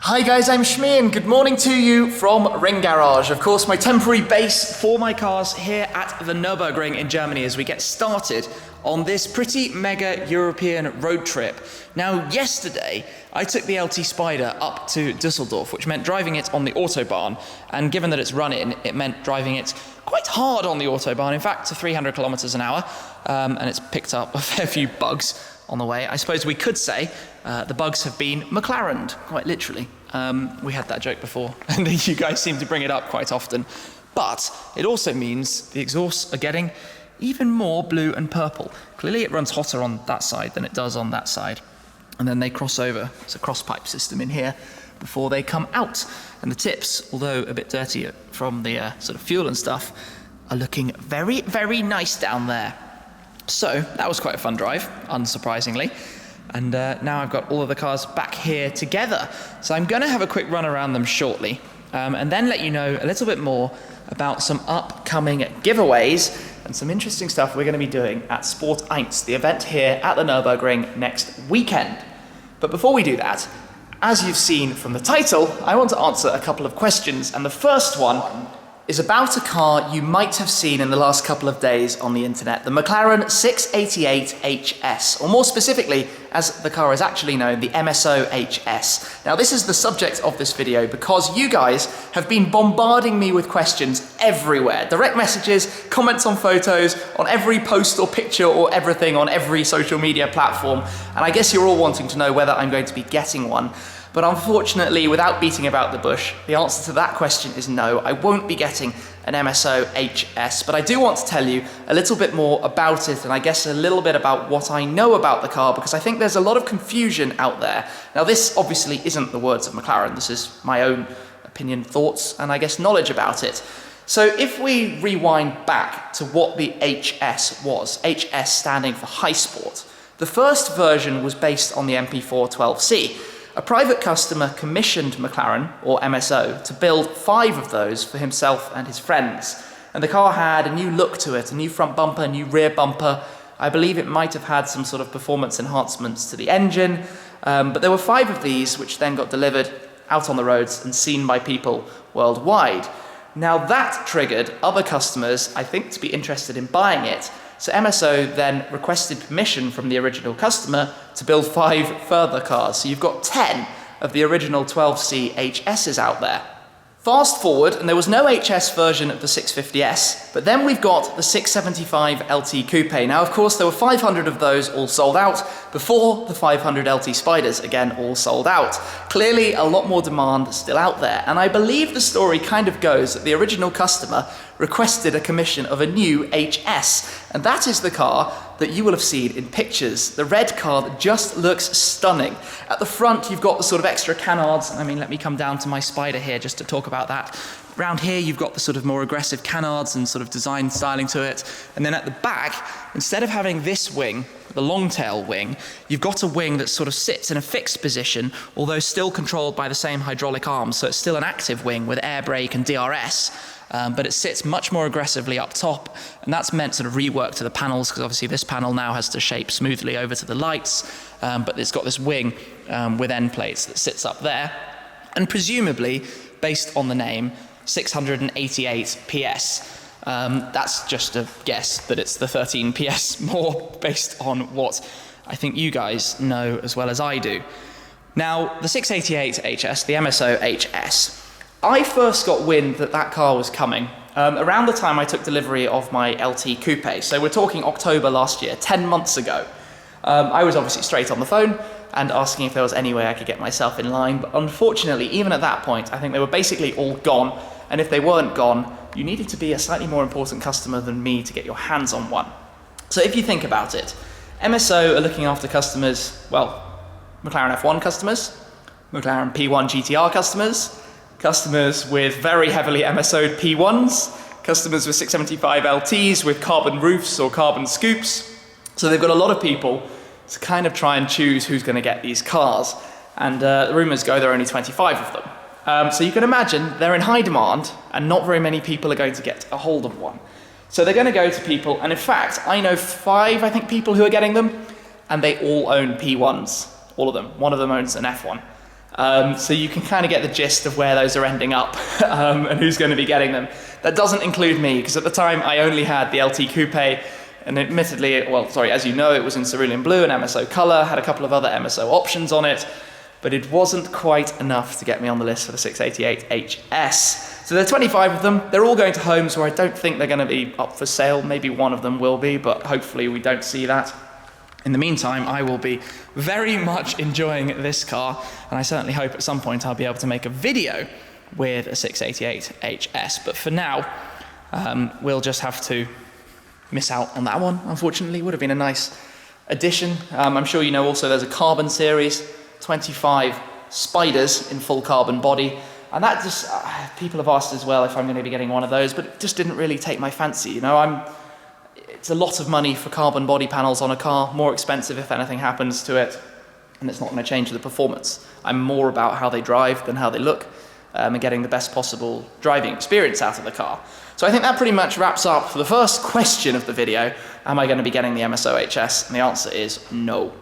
Hi guys, I'm Shmi and good morning to you from Ring Garage. Of course, my temporary base for my cars here at the Nürburgring in Germany as we get started on this pretty mega European road trip. Now, yesterday, I took the LT Spider up to Düsseldorf, which meant driving it on the Autobahn. And given that it's run-in, it meant driving it quite hard on the Autobahn, in fact, to 300 kilometers an hour. And it's picked up a fair few bugs on the way. I suppose we could say the bugs have been McLarened, quite literally. We had that joke before, and you guys seem to bring it up quite often. But it also means the exhausts are getting even more blue and purple. Clearly it runs hotter on that side than it does on that side. And then they cross over. It's a cross-pipe system in here before they come out. And the tips, although a bit dirtier from the sort of fuel and stuff, are looking very, very nice down there. So that was quite a fun drive, unsurprisingly. And now I've got all of the cars back here together. So I'm going to have a quick run around them shortly, and then let you know a little bit more about some upcoming giveaways and some interesting stuff we're going to be doing at Sport 1, the event here at the Nürburgring next weekend. But before we do that, as you've seen from the title, I want to answer a couple of questions, and the first one is about a car you might have seen in the last couple of days on the internet, the McLaren 688 HS, or more specifically, as the car is actually known, the MSO HS. Now, this is the subject of this video because you guys have been bombarding me with questions everywhere. Direct messages, comments on photos, on every post or picture or everything on every social media platform, and I guess you're all wanting to know whether I'm going to be getting one. But unfortunately, without beating about the bush, the answer to that question is no, I won't be getting an MSO HS, but I do want to tell you a little bit more about it and I guess a little bit about what I know about the car because I think there's a lot of confusion out there. Now, this obviously isn't the words of McLaren, this is my own opinion, thoughts, and I guess knowledge about it. So if we rewind back to what the HS was, HS standing for High Sport, the first version was based on the MP4 12C. A private customer commissioned McLaren, or MSO, to build 5 of those for himself and his friends. And the car had a new look to it, a new front bumper, a new rear bumper. I believe it might have had some sort of performance enhancements to the engine. But there were 5 of these, which then got delivered out on the roads and seen by people worldwide. Now that triggered other customers, I think, to be interested in buying it. So MSO then requested permission from the original customer to build 5 further cars. So you've got 10 of the original 12C HSs out there. Fast forward, and there was no HS version of the 650S, but then we've got the 675 LT Coupe. Now, of course, there were 500 of those all sold out before the 500 LT Spiders, again, all sold out. Clearly, a lot more demand still out there, and I believe the story kind of goes that the original customer requested a commission of a new HS, and that is the car that you will have seen in pictures. The red car that just looks stunning. At the front, you've got the sort of extra canards. I mean, let me come down to my Spider here just to talk about that. Around here, you've got the sort of more aggressive canards and sort of design styling to it. And then at the back, instead of having this wing, the long tail wing, you've got a wing that sort of sits in a fixed position, although still controlled by the same hydraulic arms. So it's still an active wing with air brake and DRS. But it sits much more aggressively up top, and that's meant sort of rework to the panels, because obviously this panel now has to shape smoothly over to the lights, but it's got this wing with end plates that sits up there, and presumably, based on the name, 688 PS. That's just a guess that it's the 13 PS more based on what I think you guys know as well as I do. Now, the 688 HS, the MSO HS, I first got wind that that car was coming around the time I took delivery of my LT Coupe. So we're talking October last year, 10 months ago. I was obviously straight on the phone and asking if there was any way I could get myself in line. But unfortunately, even at that point, I think they were basically all gone. And if they weren't gone, you needed to be a slightly more important customer than me to get your hands on one. So if you think about it, MSO are looking after customers, well, McLaren F1 customers, McLaren P1 GTR customers, customers with very heavily MSO'd P1s, customers with 675 LTs with carbon roofs or carbon scoops. So they've got a lot of people to kind of try and choose who's going to get these cars. And the rumours go there are only 25 of them. So you can imagine they're in high demand and not very many people are going to get a hold of one. So they're going to go to people, and in fact, I know 5, I think, people who are getting them. and they all own P1s, all of them. One of them owns an F1. So you can kind of get the gist of where those are ending up and who's going to be getting them. That doesn't include me, because at the time I only had the LT Coupe, and admittedly, well, sorry, as you know, it was in cerulean blue and MSO colour, had a couple of other MSO options on it, but it wasn't quite enough to get me on the list for the 688HS. So there are 25 of them. They're all going to homes where I don't think they're going to be up for sale. Maybe one of them will be, but hopefully we don't see that. In the meantime, I will be very much enjoying this car, and I certainly hope at some point I'll be able to make a video with a 688HS. But for now, we'll just have to miss out on that one, unfortunately. Would have been a nice addition. I'm sure you know also there's a carbon series, 25 spiders in full carbon body, and that just, people have asked as well if I'm going to be getting one of those, but it just didn't really take my fancy. You know, it's a lot of money for carbon body panels on a car, more expensive if anything happens to it, and it's not going to change the performance. I'm more about how they drive than how they look, and getting the best possible driving experience out of the car. So I think that pretty much wraps up for the first question of the video. Am I going to be getting the MSO HS? And the answer is no.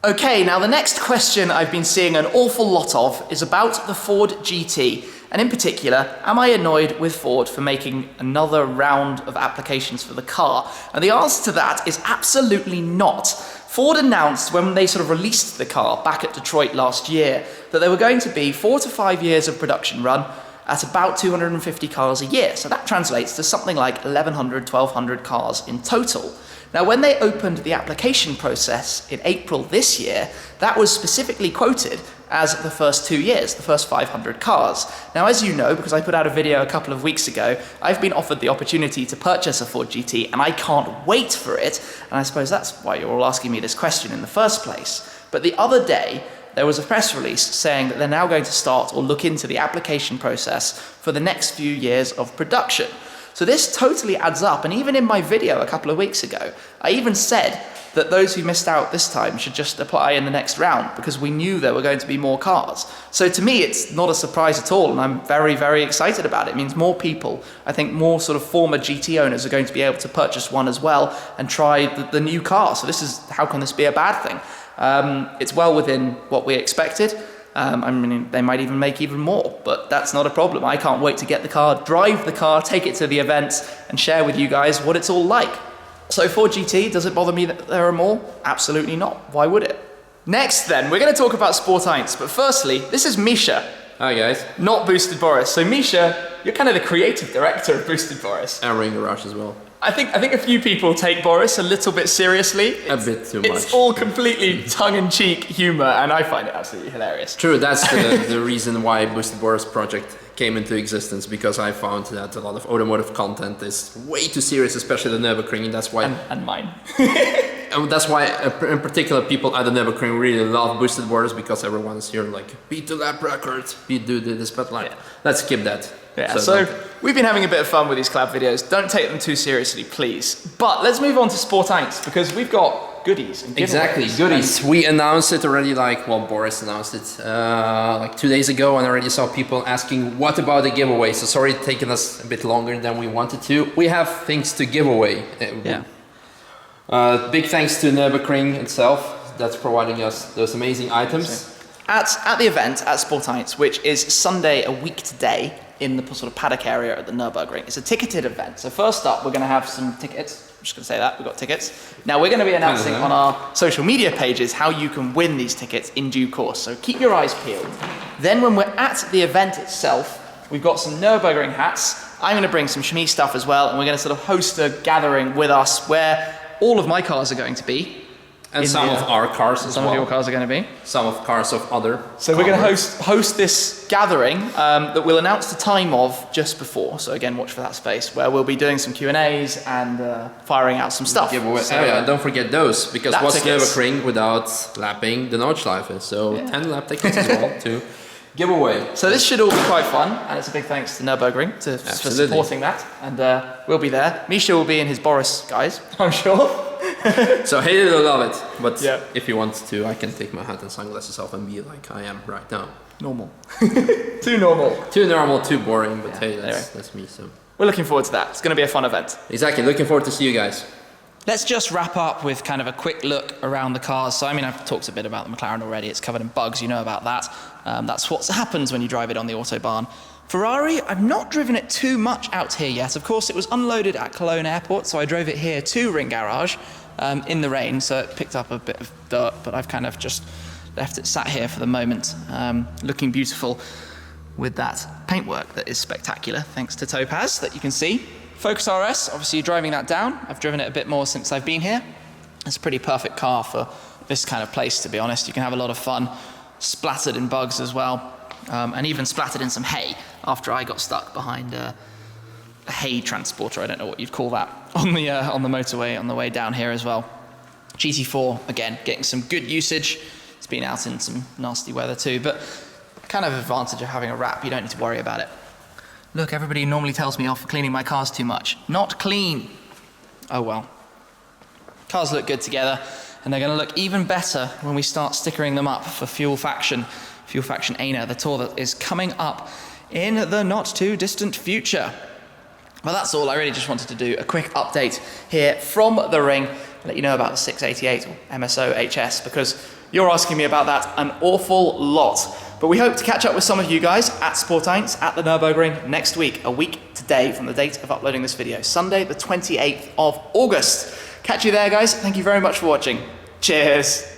Okay, now the next question I've been seeing an awful lot of is about the Ford GT, and in particular, am I annoyed with Ford for making another round of applications for the car? And the answer to that is absolutely not. Ford announced when they sort of released the car back at Detroit last year that there were going to be 4 to 5 years of production run at about 250 cars a year. So that translates to something like 1,100, 1,200 cars in total. Now, when they opened the application process in April this year, that was specifically quoted as the first 2 years, the first 500 cars. Now, as you know, because I put out a video a couple of weeks ago, I've been offered the opportunity to purchase a Ford GT, and I can't wait for it. And I suppose that's why you're all asking me this question in the first place. But the other day, there was a press release saying that they're now going to start or look into the application process for the next few years of production. So this totally adds up, and even in my video a couple of weeks ago, I even said that those who missed out this time should just apply in the next round because we knew there were going to be more cars. So to me, it's not a surprise at all, and I'm very, very excited about it. It means more people, I think more sort of former GT owners are going to be able to purchase one as well and try the new car. So this is, how can this be a bad thing? It's well within what we expected. I mean, they might even make even more, but that's not a problem. I can't wait to get the car, drive the car, take it to the events, and share with you guys what it's all like. So Ford GT, does it bother me that there are more? Absolutely not. Why would it? Next then, we're going to talk about Sport 1, but firstly, this is Misha. Hi guys. Not Boosted Boris. So Misha, you're kind of the creative director of Boosted Boris. And Ring Garage as well. I think a few people take Boris a little bit seriously. A bit too much. It's all completely tongue-in-cheek humour, and I find it absolutely hilarious. True, that's the reason why Boosted Boris project came into existence, because I found that a lot of automotive content is way too serious, especially the Nürburgring. That's why. And mine. And that's why, in particular, people at the Nürburgring really love Boosted Boris, because everyone's here like, beat the lap record, beat do this, but like, let's skip that. Yeah, so we've been having a bit of fun with these collab videos. Don't take them too seriously, please. But let's move on to Sport 1, because we've got goodies and giveaways. Exactly, goodies. We announced it already, Boris announced it like 2 days ago, and I already saw people asking, what about the giveaway? So sorry it's taken us a bit longer than we wanted to. We have things to give away. Yeah. Big thanks to Nürburgring itself that's providing us those amazing items. At the event at Sport 1, which is Sunday a week today in the sort of paddock area at the Nürburgring, it's a ticketed event. So first up, we're going to have some tickets. I'm just going to say that, we've got tickets. Now we're going to be announcing on our social media pages how you can win these tickets in due course. So keep your eyes peeled. Then when we're at the event itself, we've got some Nürburgring hats. I'm going to bring some Shmi stuff as well, and we're going to sort of host a gathering with us where all of my cars are going to be. And some of our cars as well. Some of your cars are going to be. Some of cars of other. So we're going to host this gathering that we'll announce the time of just before. So again, watch for that space where we'll be doing some Q&As and firing out some stuff. So, yeah, don't forget those, because what's Nürburgring without lapping the Nordschleife? So 10 lap tickets as well to give away. So this should all be quite fun, and it's a big thanks to Nürburgring for supporting that. And we'll be there. Misha will be in his Boris guise, I'm sure. So hate it or love it, but if you want to, I can take my hat and sunglasses off and be like I am right now. Normal. Too normal. Too normal, too boring, but hey, that's me. So we're looking forward to that. It's going to be a fun event. Exactly, looking forward to see you guys. let's just wrap up with kind of a quick look around the cars. So, I mean, I've talked a bit about the McLaren already. It's covered in bugs, you know about that. That's what happens when you drive it on the Autobahn. Ferrari, I've not driven it too much out here yet. Of course, it was unloaded at Cologne Airport, so I drove it here to Ring Garage in the rain, so it picked up a bit of dirt, but I've kind of just left it sat here for the moment, looking beautiful with that paintwork that is spectacular, thanks to Topaz, that you can see. Focus RS, obviously driving that down. I've driven it a bit more since I've been here. It's a pretty perfect car for this kind of place, to be honest. You can have a lot of fun, splattered in bugs as well, and even splattered in some hay after I got stuck behind a hay transporter, I don't know what you'd call that, on the motorway on the way down here as well. GT4, again, getting some good usage. It's been out in some nasty weather too, but kind of advantage of having a wrap, you don't need to worry about it. Look, everybody normally tells me off for cleaning my cars too much. Not clean. Oh well. Cars look good together, and they're going to look even better when we start stickering them up for Fuel Faction ANA, the tour that is coming up in the not too distant future. Well, that's all. I really just wanted to do a quick update here from the ring, let you know about the 688 or MSO HS, because you're asking me about that an awful lot. But we hope to catch up with some of you guys at Sport 1 at the Nürburgring next week, a week today from the date of uploading this video, Sunday the 28th of August. Catch you there, guys. Thank you very much for watching. Cheers.